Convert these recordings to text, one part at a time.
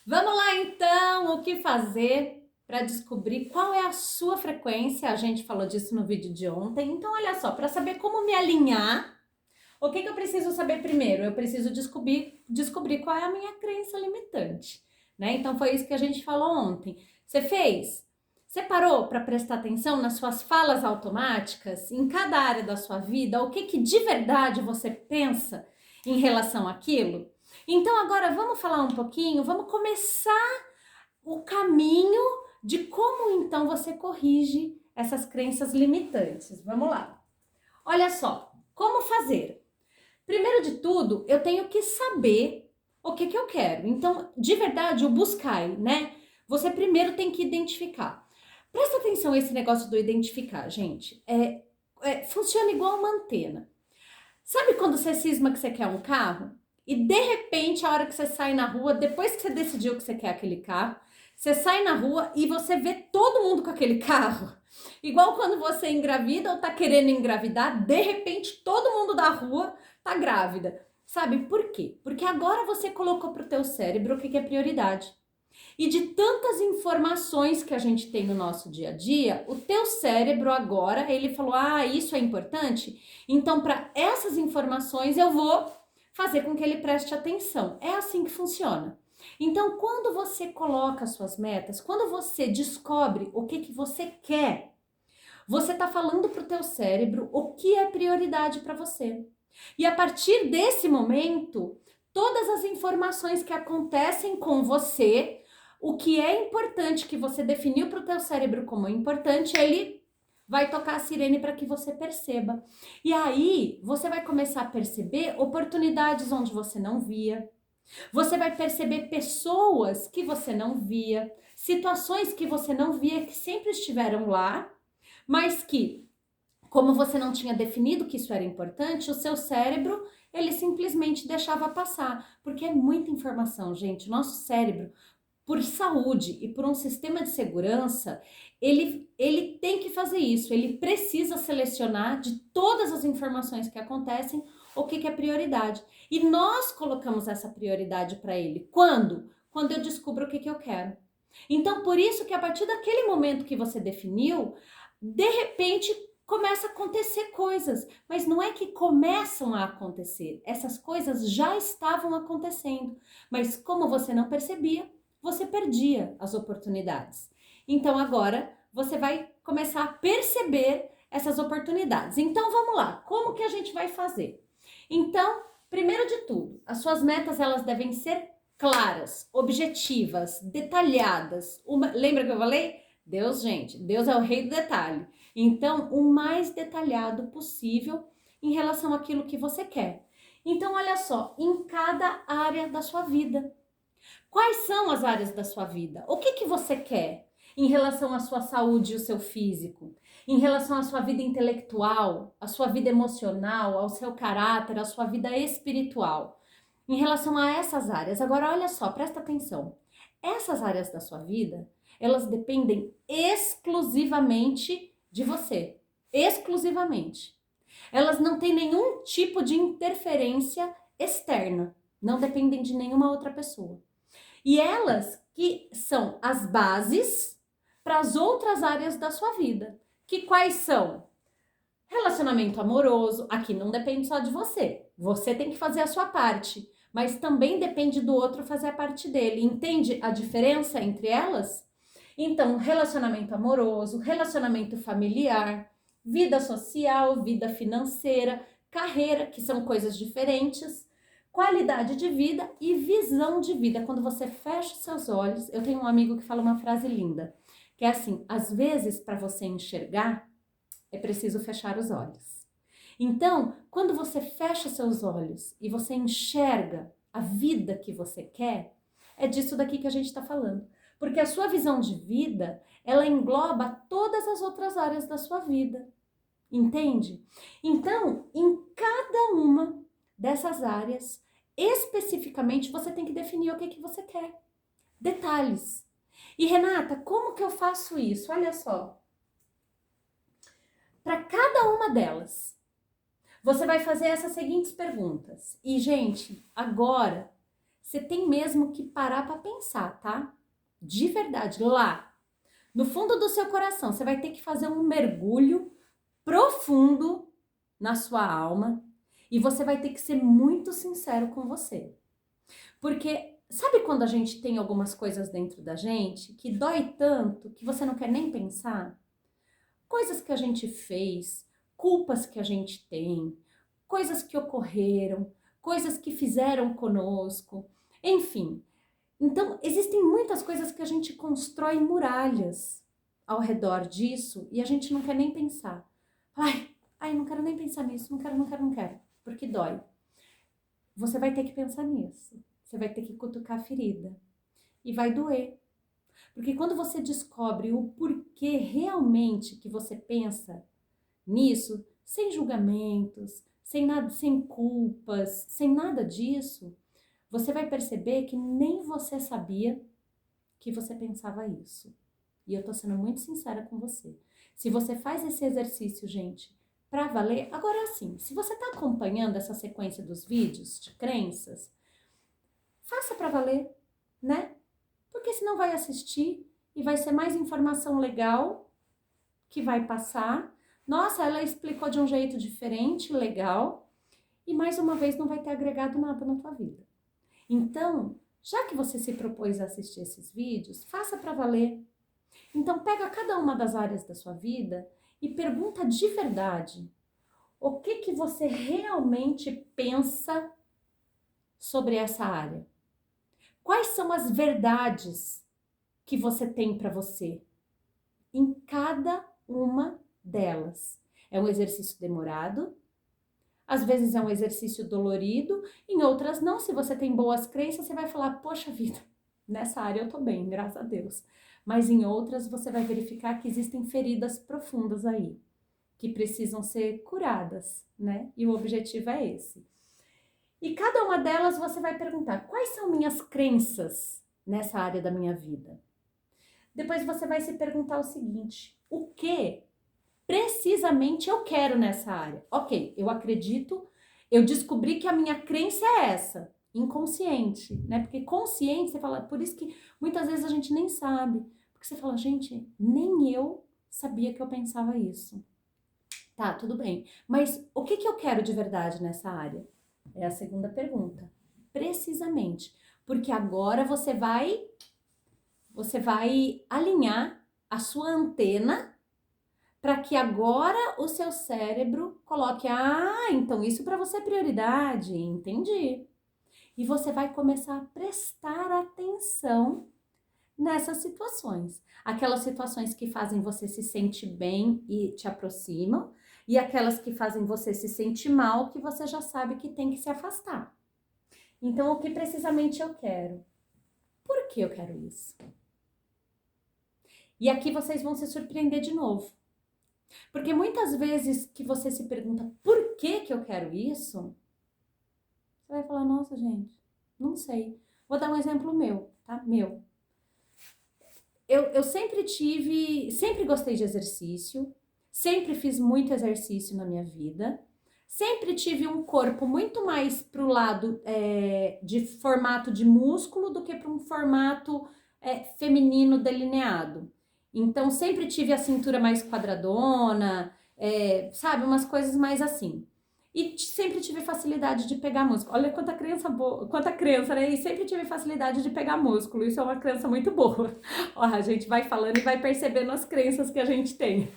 Vamos lá então, o que fazer para descobrir qual é a sua frequência? A gente falou disso no vídeo de ontem. Então, olha só, para saber como me alinhar, o que eu preciso saber primeiro? Eu preciso descobrir qual é a minha crença limitante, né? Então, foi isso que a gente falou ontem. Você fez? Você parou para prestar atenção nas suas falas automáticas, em cada área da sua vida, o que de verdade você pensa em relação àquilo? Então, agora vamos falar um pouquinho, vamos começar o caminho de como então você corrige essas crenças limitantes. Vamos lá. Olha só, como fazer? Primeiro de tudo, eu tenho que saber o que eu quero. Então, de verdade, o buscar, né? Você primeiro tem que identificar. Presta atenção nesse negócio do identificar, gente. Funciona igual uma antena. Sabe quando você cisma que você quer um carro? E de repente, a hora que você sai na rua, depois que você decidiu que você quer aquele carro, você sai na rua e você vê todo mundo com aquele carro. Igual quando você engravida ou tá querendo engravidar, de repente todo mundo da rua tá grávida. Sabe por quê? Porque agora você colocou pro teu cérebro o que é prioridade. E de tantas informações que a gente tem no nosso dia a dia, o teu cérebro agora, ele falou: "Ah, isso é importante? Então, para essas informações eu vou fazer com que ele preste atenção". É assim que funciona. Então, quando você coloca suas metas, quando você descobre o que você quer, você está falando para o teu cérebro o que é prioridade para você. E a partir desse momento, todas as informações que acontecem com você, o que é importante que você definiu para o teu cérebro como importante, ele vai tocar a sirene para que você perceba. E aí, você vai começar a perceber oportunidades onde você não via. Você vai perceber pessoas que você não via, situações que você não via que sempre estiveram lá, mas que, como você não tinha definido que isso era importante, o seu cérebro, ele simplesmente deixava passar, porque é muita informação, gente. O nosso cérebro, por saúde e por um sistema de segurança, ele tem que fazer isso, ele precisa selecionar de todas as informações que acontecem o que é prioridade. E nós colocamos essa prioridade para ele. Quando? Quando eu descubro o que eu quero. Então, por isso que a partir daquele momento que você definiu, de repente começa a acontecer coisas, mas não é que começam a acontecer, essas coisas já estavam acontecendo, mas como você não percebia, você perdia as oportunidades. Então agora você vai começar a perceber essas oportunidades. Então vamos lá, como que a gente vai fazer? Então, primeiro de tudo, as suas metas elas devem ser claras, objetivas, detalhadas. Lembra que eu falei? Deus, gente, Deus é o rei do detalhe. Então, o mais detalhado possível em relação àquilo que você quer. Então, olha só, em cada área da sua vida. Quais são as áreas da sua vida? O que você quer em relação à sua saúde e o seu físico? Em relação à sua vida intelectual, à sua vida emocional, ao seu caráter, à sua vida espiritual? Em relação a essas áreas. Agora, olha só, presta atenção. Essas áreas da sua vida, elas dependem exclusivamente de você. Exclusivamente. Elas não têm nenhum tipo de interferência externa. Não dependem de nenhuma outra pessoa. E elas que são as bases para as outras áreas da sua vida. Que quais são? Relacionamento amoroso, aqui não depende só de você. Você tem que fazer a sua parte, mas também depende do outro fazer a parte dele. Entende a diferença entre elas? Então, relacionamento amoroso, relacionamento familiar, vida social, vida financeira, carreira, que são coisas diferentes, qualidade de vida e visão de vida. Quando você fecha os seus olhos, eu tenho um amigo que fala uma frase linda, que é assim: às vezes, para você enxergar, é preciso fechar os olhos. Então, quando você fecha seus olhos e você enxerga a vida que você quer, é disso daqui que a gente está falando. Porque a sua visão de vida, ela engloba todas as outras áreas da sua vida. Entende? Então, em cada uma dessas áreas, especificamente, você tem que definir o que você quer. Detalhes. E Renata, como que eu faço isso? Olha só. Para cada uma delas, você vai fazer essas seguintes perguntas. E, gente, agora, você tem mesmo que parar para pensar, tá? De verdade, lá, no fundo do seu coração, você vai ter que fazer um mergulho profundo na sua alma e você vai ter que ser muito sincero com você. Porque sabe quando a gente tem algumas coisas dentro da gente que dói tanto que você não quer nem pensar? Coisas que a gente fez, culpas que a gente tem, coisas que ocorreram, coisas que fizeram conosco, enfim. Então, existem muitas coisas que a gente constrói muralhas ao redor disso e a gente não quer nem pensar. Não quero nem pensar nisso, não quero, porque dói. Você vai ter que pensar nisso. Você vai ter que cutucar a ferida. E vai doer. Porque quando você descobre o porquê realmente que você pensa nisso, sem julgamentos, sem nada, sem culpas, sem nada disso, você vai perceber que nem você sabia que você pensava isso. E eu tô sendo muito sincera com você. Se você faz esse exercício, gente, pra valer, agora sim, se você tá acompanhando essa sequência dos vídeos de crenças, faça pra valer, né? Porque senão vai assistir e vai ser mais informação legal que vai passar. Nossa, ela explicou de um jeito diferente, legal. E mais uma vez não vai ter agregado nada na tua vida. Então, já que você se propôs a assistir esses vídeos, faça para valer. Então, pega cada uma das áreas da sua vida e pergunta de verdade o que você realmente pensa sobre essa área. Quais são as verdades que você tem para você em cada uma delas? É um exercício demorado, às vezes é um exercício dolorido, em outras não. Se você tem boas crenças, você vai falar, poxa vida, nessa área eu tô bem, graças a Deus. Mas em outras você vai verificar que existem feridas profundas aí, que precisam ser curadas, né? E o objetivo é esse. E cada uma delas você vai perguntar, quais são minhas crenças nessa área da minha vida? Depois você vai se perguntar o seguinte, o que precisamente eu quero nessa área? Ok, eu acredito, eu descobri que a minha crença é essa, inconsciente, né? Porque consciente, você fala, por isso que muitas vezes a gente nem sabe. Porque você fala, gente, nem eu sabia que eu pensava isso. Tá, tudo bem. Mas o que eu quero de verdade nessa área? É a segunda pergunta. Precisamente. Porque agora você vai alinhar a sua antena para que agora o seu cérebro coloque, então isso para você é prioridade, entendi. E você vai começar a prestar atenção nessas situações. Aquelas situações que fazem você se sentir bem e te aproximam, e aquelas que fazem você se sentir mal, que você já sabe que tem que se afastar. Então, o que precisamente eu quero? Por que eu quero isso? E aqui vocês vão se surpreender de novo. Porque muitas vezes que você se pergunta por que eu quero isso, você vai falar, nossa, gente, não sei. Vou dar um exemplo meu, tá? Meu. Eu sempre gostei de exercício, sempre fiz muito exercício na minha vida, sempre tive um corpo muito mais pro lado de formato de músculo do que para um formato feminino delineado. Então, sempre tive a cintura mais quadradona, sabe, umas coisas mais assim. E sempre tive facilidade de pegar músculo. Olha quanta criança boa, quanta criança, né? E sempre tive facilidade de pegar músculo. Isso é uma crença muito boa. Ó, a gente vai falando e vai percebendo as crenças que a gente tem.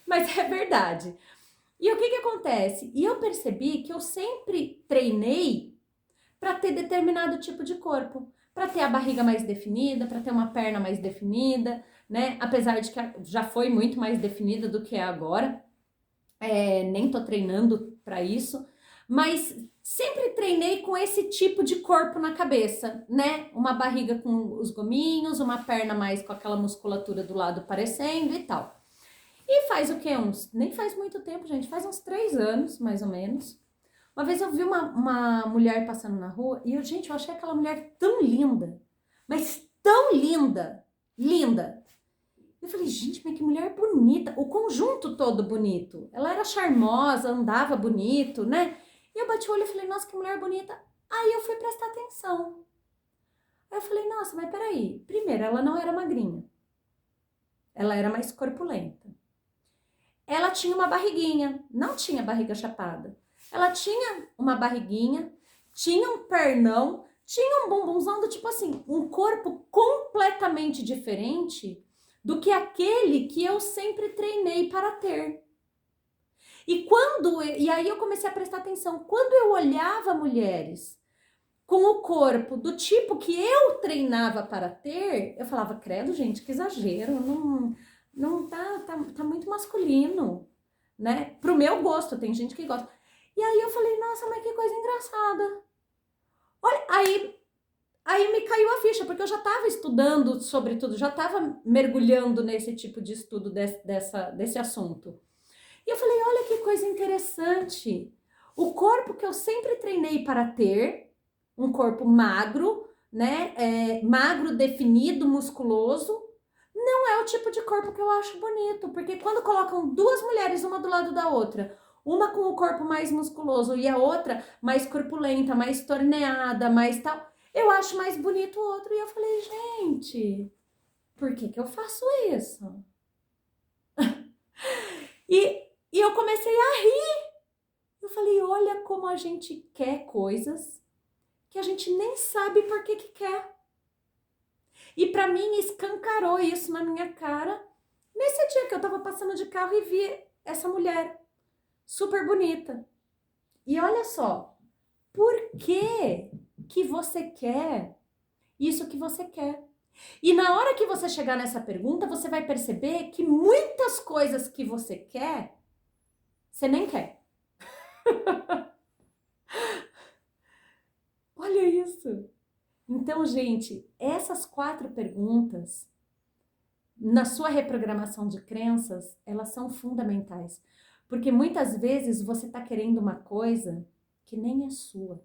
Mas é verdade. E o que acontece? E eu percebi que eu sempre treinei para ter determinado tipo de corpo. Para ter a barriga mais definida, para ter uma perna mais definida, né? Apesar de que já foi muito mais definida do que é agora. Nem tô treinando para isso, mas sempre treinei com esse tipo de corpo na cabeça, né? Uma barriga com os gominhos, uma perna mais com aquela musculatura do lado aparecendo e tal. E faz o quê? Nem faz muito tempo, gente, faz uns 3 anos, mais ou menos. Uma vez eu vi uma mulher passando na rua e eu achei aquela mulher tão linda, mas tão linda, linda. Eu falei, gente, mas que mulher bonita, o conjunto todo bonito. Ela era charmosa, andava bonito, né? E eu bati o olho e falei, nossa, que mulher bonita. Aí eu fui prestar atenção. Aí eu falei, nossa, mas peraí. Primeiro, ela não era magrinha. Ela era mais corpulenta. Ela tinha uma barriguinha, não tinha barriga chapada. Ela tinha uma barriguinha, tinha um pernão, tinha um bumbumzão do tipo assim, um corpo completamente diferente do que aquele que eu sempre treinei para ter. E aí eu comecei a prestar atenção, quando eu olhava mulheres com o corpo do tipo que eu treinava para ter, eu falava, credo, gente, que exagero, não tá muito masculino, né? Pro meu gosto, tem gente que gosta. E aí eu falei, nossa, mas que coisa engraçada. Olha, aí me caiu a ficha, porque eu já estava estudando sobre tudo, já estava mergulhando nesse tipo de estudo desse assunto. E eu falei, olha que coisa interessante. O corpo que eu sempre treinei para ter, um corpo magro, né? Magro, definido, musculoso, não é o tipo de corpo que eu acho bonito. Porque quando colocam duas mulheres uma do lado da outra, uma com o corpo mais musculoso e a outra mais corpulenta, mais torneada, mais tal, eu acho mais bonito o outro. E eu falei, gente, por que eu faço isso? E eu comecei a rir. Eu falei, olha como a gente quer coisas que a gente nem sabe por que quer. E para mim escancarou isso na minha cara nesse dia que eu tava passando de carro e vi essa mulher super bonita. E olha só, por que você quer isso que você quer? E na hora que você chegar nessa pergunta, você vai perceber que muitas coisas que você quer, você nem quer. Olha isso. Então, gente, essas 4 perguntas, na sua reprogramação de crenças, elas são fundamentais. Porque muitas vezes você está querendo uma coisa que nem é sua.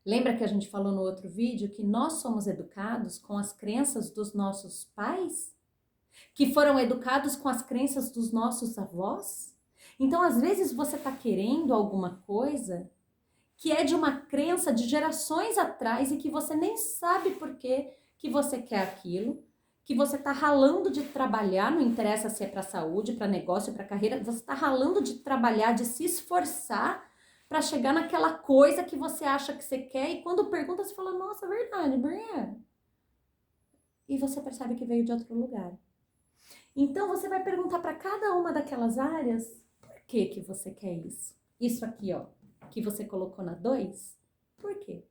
Lembra que a gente falou no outro vídeo que nós somos educados com as crenças dos nossos pais? Que foram educados com as crenças dos nossos avós? Então, às vezes, você está querendo alguma coisa que é de uma crença de gerações atrás e que você nem sabe por que você quer aquilo, que você está ralando de trabalhar, não interessa se é para saúde, para negócio, para carreira, você está ralando de trabalhar, de se esforçar para chegar naquela coisa que você acha que você quer e quando pergunta você fala, nossa, verdade, Brian. E você percebe que veio de outro lugar. Então você vai perguntar para cada uma daquelas áreas, por que você quer isso? Isso aqui, ó, que você colocou na 2, por quê?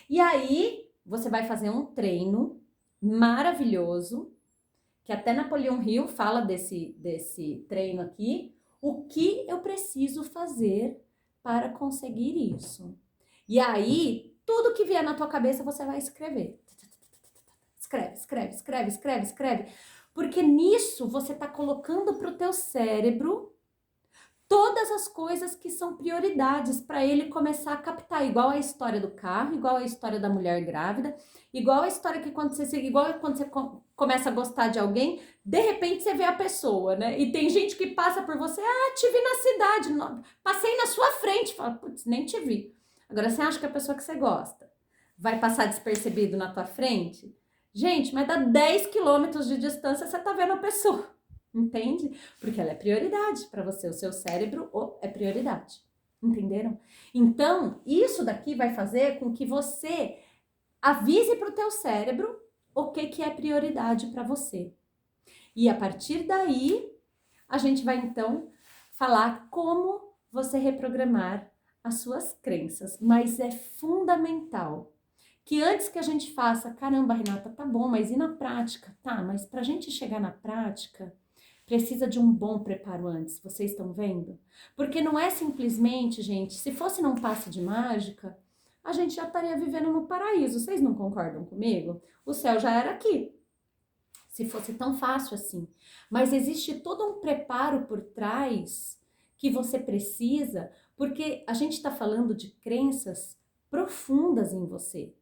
E aí, você vai fazer um treino maravilhoso, que até Napoleão Hill fala desse treino aqui, o que eu preciso fazer para conseguir isso. E aí, tudo que vier na tua cabeça, você vai escrever. Escreve, escreve, escreve, escreve, escreve. Porque nisso, você está colocando para o teu cérebro todas as coisas que são prioridades para ele começar a captar, igual a história do carro, igual a história da mulher grávida, igual a história que quando você começa a gostar de alguém, de repente você vê a pessoa, né? E tem gente que passa por você, te vi na cidade, passei na sua frente, fala, putz, nem te vi. Agora você acha que a pessoa que você gosta vai passar despercebido na tua frente? Gente, mas dá 10 quilômetros de distância, você tá vendo a pessoa. Entende? Porque ela é prioridade para você, o seu cérebro é prioridade. Entenderam? Então, isso daqui vai fazer com que você avise para o teu cérebro o que é prioridade para você. E a partir daí, a gente vai então falar como você reprogramar as suas crenças. Mas é fundamental que antes que a gente faça, caramba, Renata, tá bom, mas e na prática? Tá, mas pra gente chegar na prática, precisa de um bom preparo antes, vocês estão vendo? Porque não é simplesmente, gente, se fosse num passe de mágica, a gente já estaria vivendo no paraíso, vocês não concordam comigo? O céu já era aqui, se fosse tão fácil assim. Mas existe todo um preparo por trás que você precisa, porque a gente está falando de crenças profundas em você,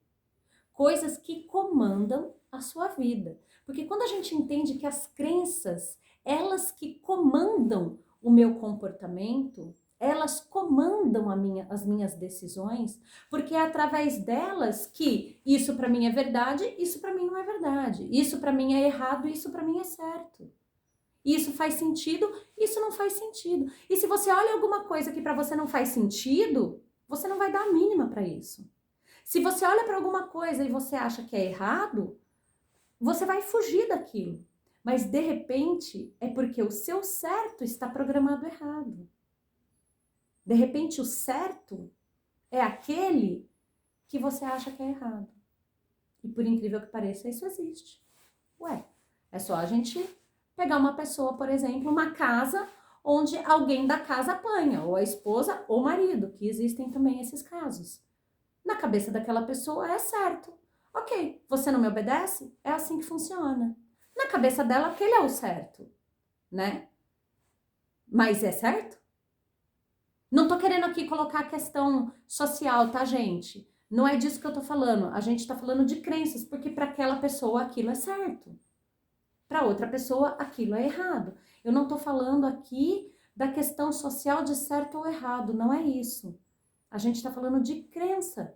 coisas que comandam a sua vida. Porque quando a gente entende que as crenças, elas que comandam o meu comportamento, elas comandam as minhas decisões, porque é através delas que isso para mim é verdade, isso para mim não é verdade, isso para mim é errado, isso para mim é certo. Isso faz sentido, isso não faz sentido. E se você olha alguma coisa que para você não faz sentido, você não vai dar a mínima para isso. Se você olha para alguma coisa e você acha que é errado, você vai fugir daquilo. Mas de repente é porque o seu certo está programado errado. De repente o certo é aquele que você acha que é errado. E por incrível que pareça, isso existe. Ué, é só a gente pegar uma pessoa, por exemplo, uma casa onde alguém da casa apanha, ou a esposa ou o marido, que existem também esses casos. Na cabeça daquela pessoa é certo. Ok, você não me obedece? É assim que funciona. Na cabeça dela, aquele é o certo, né? Mas é certo? Não tô querendo aqui colocar a questão social, tá, gente? Não é disso que eu tô falando. A gente tá falando de crenças, porque para aquela pessoa aquilo é certo. Para outra pessoa aquilo é errado. Eu não tô falando aqui da questão social de certo ou errado, não é isso. A gente tá falando de crença.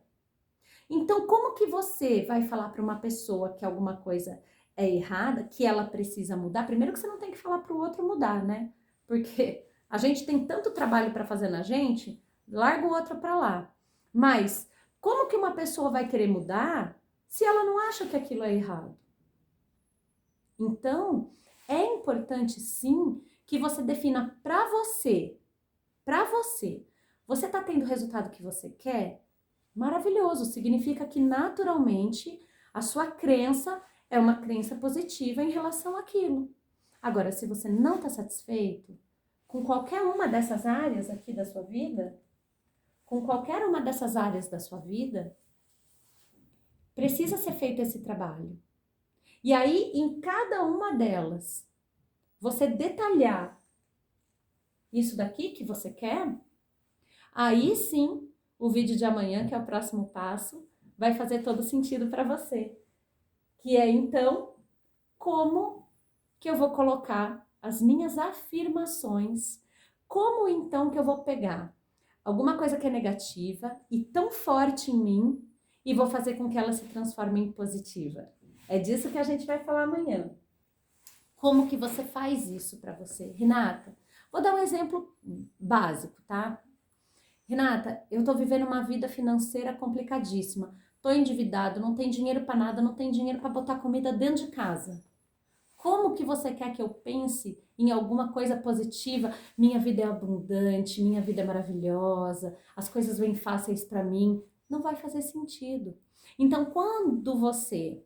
Então, como que você vai falar para uma pessoa que alguma coisa é errada, que ela precisa mudar? Primeiro que você não tem que falar para o outro mudar, né? Porque a gente tem tanto trabalho para fazer na gente, larga o outro para lá. Mas como que uma pessoa vai querer mudar se ela não acha que aquilo é errado? Então, é importante sim que você defina para você, você tá tendo o resultado que você quer? Maravilhoso, significa que naturalmente a sua crença é uma crença positiva em relação àquilo. Agora, se você não está satisfeito com qualquer uma dessas áreas aqui da sua vida, precisa ser feito esse trabalho. E aí, em cada uma delas, você detalhar isso daqui que você quer, aí sim, o vídeo de amanhã, que é o próximo passo, vai fazer todo sentido para você. Que é, então, como que eu vou colocar as minhas afirmações, como então que eu vou pegar alguma coisa que é negativa e tão forte em mim e vou fazer com que ela se transforme em positiva. É disso que a gente vai falar amanhã. Como que você faz isso para você? Renata, vou dar um exemplo básico, tá? Renata, eu tô vivendo uma vida financeira complicadíssima. Tô endividado, não tem dinheiro para nada, não tem dinheiro para botar comida dentro de casa. Como que você quer que eu pense em alguma coisa positiva? Minha vida é abundante, minha vida é maravilhosa, as coisas vêm fáceis para mim. Não vai fazer sentido. Então, quando você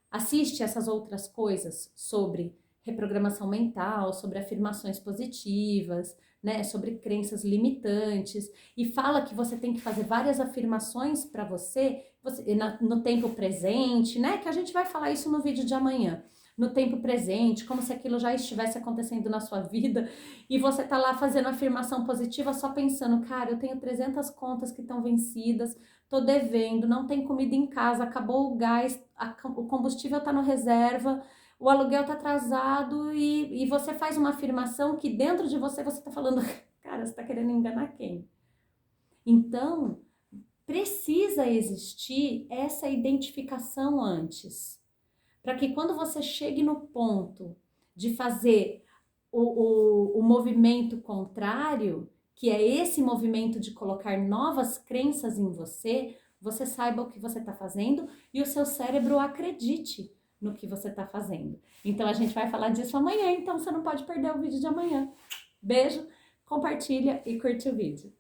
assiste essas outras coisas sobre reprogramação mental, sobre afirmações positivas, né, sobre crenças limitantes, e fala que você tem que fazer várias afirmações para você no tempo presente, né, que a gente vai falar isso no vídeo de amanhã. No tempo presente, como se aquilo já estivesse acontecendo na sua vida, e você tá lá fazendo afirmação positiva só pensando, cara, eu tenho 300 contas que estão vencidas, tô devendo, não tem comida em casa, acabou o gás, o combustível tá no reserva, o aluguel tá atrasado e você faz uma afirmação que dentro de você tá falando, cara, você tá querendo enganar quem? Então, precisa existir essa identificação antes, para que quando você chegue no ponto de fazer o movimento contrário, que é esse movimento de colocar novas crenças em você, você saiba o que você está fazendo e o seu cérebro acredite no que você está fazendo. Então a gente vai falar disso amanhã, então você não pode perder o vídeo de amanhã. Beijo, compartilha e curte o vídeo.